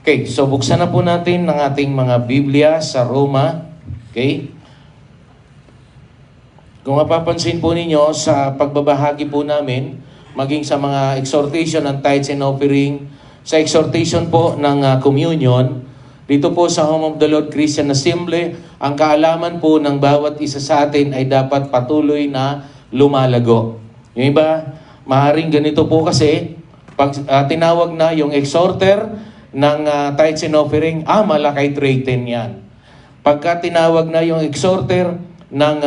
Okay, so buksan na po natin ng ating mga Biblia sa Roma. Okay? Kung mapapansin po ninyo sa pagbabahagi po namin, maging sa mga exhortation ng tithes and offering, sa exhortation po ng communion, dito po sa Home of the Lord Christian Assembly, ang kaalaman po ng bawat isa sa atin ay dapat patuloy na lumalago. Yung iba, maaaring ganito po kasi, pag tinawag na yung exhorter ng tithes and offering, Malakay 3:10 yan. Pagka tinawag na yung exhorter ng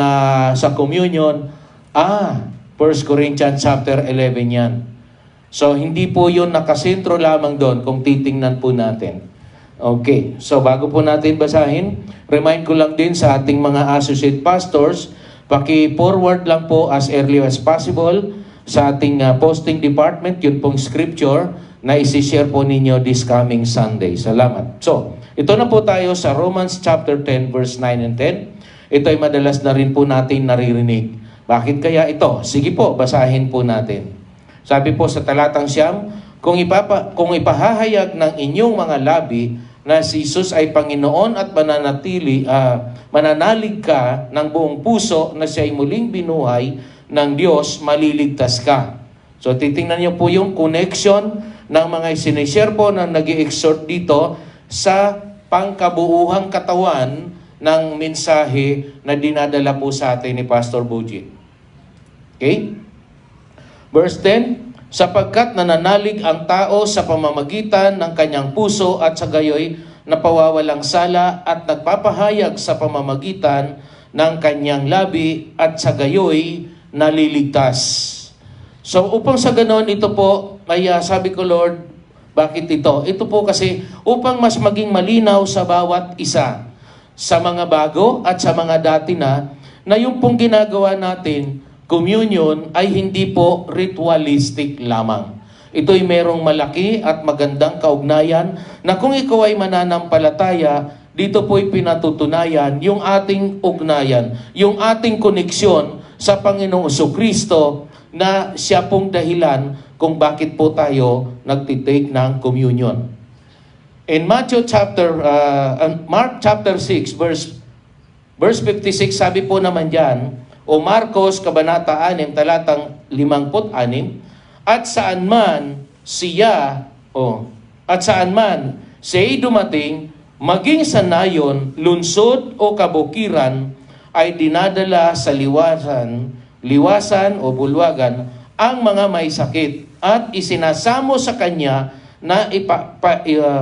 sa communion, 1 Corinthians chapter 11 yan. So, hindi po yun nakasentro lamang doon kung titingnan po natin. Okay, so bago po natin basahin, remind ko lang din sa ating mga associate pastors, paki-forward lang po as early as possible sa ating posting department, yun pong scripture na isi-share po ninyo this coming Sunday. Salamat. So, ito na po tayo sa Romans chapter 10 verse 9 and 10. Ito ay madalas na rin po natin naririnig. Bakit kaya ito? Sige po, basahin po natin. Sabi po sa talatang 9, kung ipahahayag ng inyong mga labi na si Jesus ay Panginoon at mananalig ka ng buong puso na siya ay muling binuhay ng Diyos, maliligtas ka. So titingnan niyo po yung connection ng mga sinishare po na nag-i-exhort dito sa pangkabuuhang katawan ng mensahe na dinadala po sa atin ni Pastor Buji. Okay? Verse 10, sapagkat nananalig ang tao sa pamamagitan ng kanyang puso at sa gayoy napawawalang sala at nagpapahayag sa pamamagitan ng kanyang labi at sa gayoy naliligtas. So upang sa ganon, ito po, kaya sabi ko, Lord, bakit ito? Ito po kasi upang mas maging malinaw sa bawat isa, sa mga bago at sa mga dati na yung pong ginagawa natin, communion, ay hindi po ritualistic lamang. Ito'y merong malaki at magandang kaugnayan na kung ikaw ay mananampalataya, dito po'y pinatutunayan yung ating ugnayan, yung ating koneksyon sa Panginoong Jesucristo na siya pong dahilan kung bakit po tayo nagtitake ng communion. In Mark chapter 6, verse 56, sabi po naman diyan, o Marcos, Kabanata 6, talatang 56, at saan man siya'y dumating, maging sa nayon, lunsod o kabukiran, ay dinadala sa liwasan o bulwagan ang mga may sakit at isinasamo sa kanya na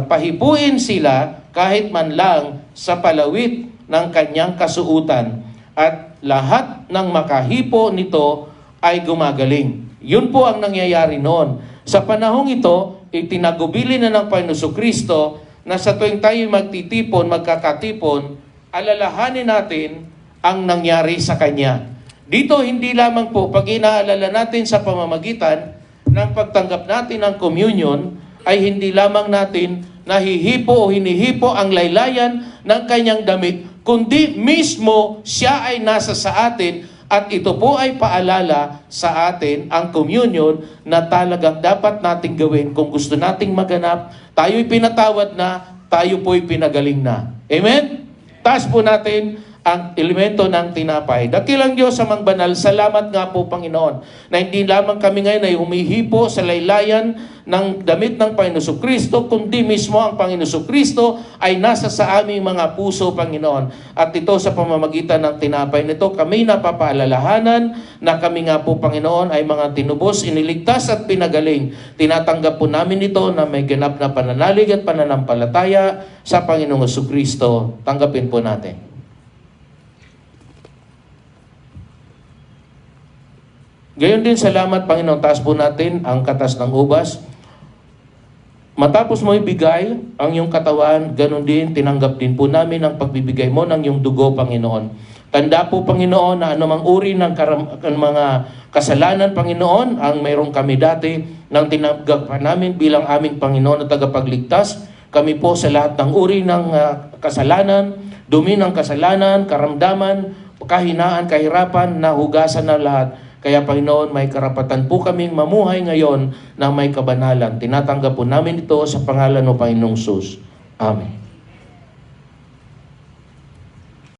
pahipuin sila kahit man lang sa palawit ng kanyang kasuutan at lahat ng makahipo nito ay gumagaling. Yun po ang nangyayari noon. Sa panahong ito, itinagubili na ng Panginoon Jesucristo na sa tuwing tayo magkakatipon, alalahanin natin ang nangyari sa Kanya. Dito, hindi lamang po, pag inaalala natin sa pamamagitan ng pagtanggap natin ng communion, ay hindi lamang natin nahihipo o hinihipo ang laylayan ng kanyang damit, kundi mismo siya ay nasa sa atin at ito po ay paalala sa atin ang communion na talagang dapat nating gawin kung gusto nating maganap, tayo'y pinatawad na, tayo po'y pinagaling na. Amen? Taas po natin ang elemento ng tinapay. Dakilang Diyos amang banal, salamat nga po Panginoon na hindi lamang kami ngayon ay humihipo sa laylayan ng damit ng Panginoon Jesucristo, kundi mismo ang Panginoon Jesucristo ay nasa sa aming mga puso, Panginoon. At ito sa pamamagitan ng tinapay nito, kami napapaalalahanan na kami nga po Panginoon ay mga tinubos, iniligtas at pinagaling. Tinatanggap po namin ito na may ganap na pananalig at pananampalataya sa Panginoong Jesucristo. Tanggapin po natin. Gayon din, salamat Panginoon, taas po natin ang katas ng ubas. Matapos mo ibigay ang iyong katawan, ganon din, tinanggap din po namin ang pagbibigay mo ng iyong dugo, Panginoon. Tanda po, Panginoon, na anumang uri ng mga kasalanan, Panginoon, ang mayroong kami dati, nang tinanggap pa namin bilang aming Panginoon at tagapagligtas, kami po sa lahat ng uri ng kasalanan, dumi ng kasalanan, karamdaman, kahinaan, kahirapan, nahugasan na lahat. Kaya Panginoon, may karapatan po kaming mamuhay ngayon na may kabanalan. Tinatanggap po namin ito sa pangalan ng Panginoong Sus. Amen.